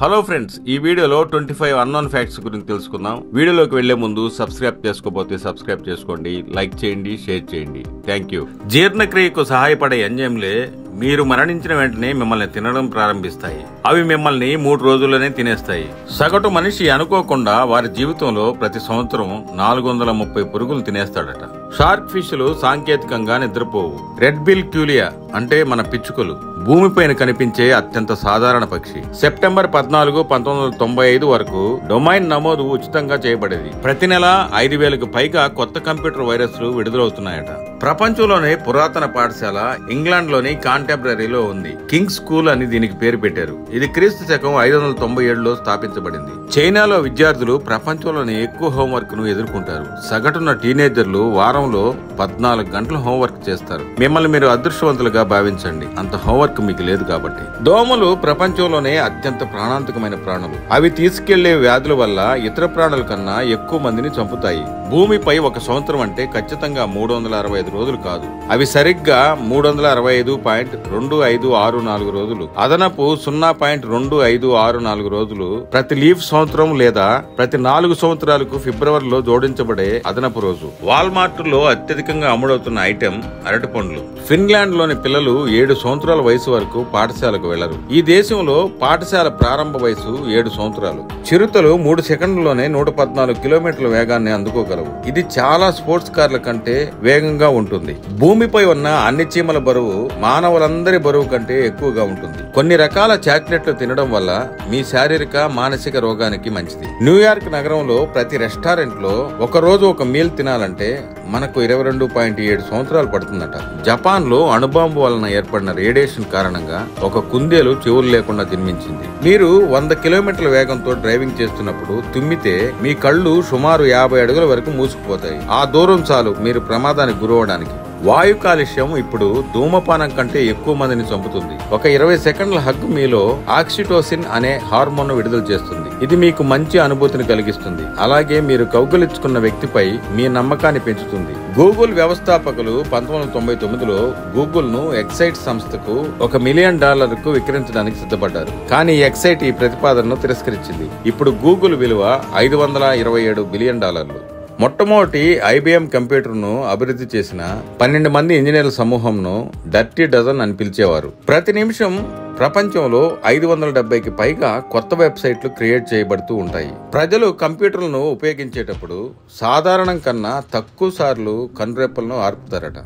Hello friends, ఈ వీడియోలో 25 unknown facts గురించి తెలుసుకుందాం. వీడియోలోకి వెళ్లే ముందు సబ్స్క్రైబ్ చేసుకోకపోతే సబ్స్క్రైబ్ చేసుకోండి, లైక్ చేయండి, షేర్ చేయండి. Thank you. జీర్ణక్రియకు సహాయపడే ఎంజైమ్లే మీరు మరణించిన వెంటనే మిమ్మల్ని తినడం ప్రారంభిస్తాయి. అవి మిమ్మల్ని 3 రోజుల్లోనే తినేస్తాయి. సగటు మనిషి అనుకోకుండా వారి జీవితంలో ప్రతి సంవత్సరం 430 పురుగులు తినేస్తాడట. షార్క్ ఫిష్లు సాంకేతికంగా నిద్రపోవు. రెడ్ బిల్ క్యూలియా అంటే మన పిచ్చుకలు భూమిపైన కనిపించే అత్యంత సాధారణ పక్షి. సెప్టెంబర్ 14, 1995 వరకు డొమైన్ నమోదు ఉచితంగా చేయబడేది. ప్రతి నెల 5,000కు పైగా కొత్త కంప్యూటర్ వైరస్లు విడుదలవుతున్నాయట. ప్రపంచంలోనే పురాతన పాఠశాల ఇంగ్లాండ్లోని కాంటెంపరీలో ఉంది. కింగ్స్ స్కూల్ అని దీనికి పేరు పెట్టారు. ఇది క్రీస్తు శకం 597లో స్థాపించబడింది. చైనాలో విద్యార్థులు ప్రపంచంలోని ఎక్కువ హోంవర్క్ ను ఎదుర్కొంటారు. సగటున టీనేజర్లు వారంలో 14 గంటల హోంవర్క్ చేస్తారు. మిమ్మల్ని మీరు అదృష్టవంతులుగా భావించండి, అంత హోంవర్క్ మీకు లేదు కాబట్టి. దోమలు ప్రపంచంలోనే అత్యంత ప్రాణాంతకమైన ప్రాణులు. అవి తీసుకెళ్లే వ్యాధుల వల్ల ఇతర ప్రాణుల కన్నా ఎక్కువ మందిని చంపుతాయి. భూమిపై ఒక సంవత్సరం అంటే ఖచ్చితంగా 365 రోజులు కాదు. అవి సరిగ్గా 365.2564 రోజులు. అదనపు 0.2564 రోజులు ప్రతి లీఫ్ సంవత్సరం లేదా ప్రతి 4 సంవత్సరాలకు ఫిబ్రవరిలో జోడించబడే అదనపు రోజు. వాల్మార్ట్ లో అత్యధికంగా అమ్ముడవుతున్న ఐటెం అరటిపండ్లు. ఫిన్లాండ్ లోని పిల్లలు 7 సంవత్సరాల వయసు వరకు పాఠశాలకు వెళ్లరు. ఈ దేశంలో పాఠశాల ప్రారంభ వయసు 7 సంవత్సరాలు. చిరుతలు 3 సెకండ్లలోనే 114 కిలోమీటర్ల వేగాన్ని అందుకోగలవు. ఇది చాలా స్పోర్ట్స్ కార్ల కంటే వేగంగా ఉంటుంది. భూమిపై ఉన్న అన్ని చీమల బరువు మానవులందరి బరువు కంటే ఎక్కువగా ఉంటుంది. కొన్ని రకాల చాక్లెట్లు తినడం వల్ల మీ శారీరక మానసిక రోగానికి మంచిది. న్యూయార్క్ నగరంలో ప్రతి రెస్టారెంట్ లో ఒక రోజు ఒక మీల్ తినాలంటే మనకు 22.7 సంవత్సరాలు పడుతుందట. జపాన్ లో అణుబాంబు వలన ఏర్పడిన రేడియేషన్ కారణంగా ఒక కుందేలు చెవులు లేకుండా జన్మించింది. మీరు 100 కిలోమీటర్ల వేగంతో డ్రైవింగ్ చేస్తున్నప్పుడు తుమ్మితే మీ కళ్ళు సుమారు 50 అడుగుల వరకు మూసుకుపోతాయి. ఆ దూరం చాలు మీరు ప్రమాదానికి గురవడానికి. వాయు కాలుష్యం ఇప్పుడు ధూమపానం కంటే ఎక్కువ మందిని చంపుతుంది. ఒక 20 సెకండ్ల హగ్ మీలో ఆక్సిటోసిన్ అనే హార్మోన్ విడుదల చేస్తుంది. ఇది మీకు మంచి అనుభూతిని కలిగిస్తుంది. అలాగే మీరు కౌగిలించుకున్న వ్యక్తిపై మీ నమ్మకాన్ని పెంచుతుంది. గూగుల్ వ్యవస్థాపకులు 1999లో గూగుల్ ను ఎక్సైట్ సంస్థకు $1 మిలియన్ విక్రయించడానికి సిద్ధపడ్డారు. కానీ ఎక్సైట్ ఈ ప్రతిపాదనను తిరస్కరించింది. ఇప్పుడు గూగుల్ విలువ $527 బిలియన్. మొట్టమొదటి ఐబిఎం కంప్యూటర్ ను అభివృద్ధి చేసిన 12 మంది ఇంజనీర్ల సమూహంను డర్టీ డజన్ అని పిలిచేవారు. ప్రతి నిమిషం ప్రపంచంలో 570కి పైగా కొత్త వెబ్సైట్లు క్రియేట్ చేయబడుతూ ఉంటాయి. ప్రజలు కంప్యూటర్లను ఉపయోగించేటప్పుడు సాధారణం కన్నా తక్కువ సార్లు కనురెప్పలను ఆర్పుతారట.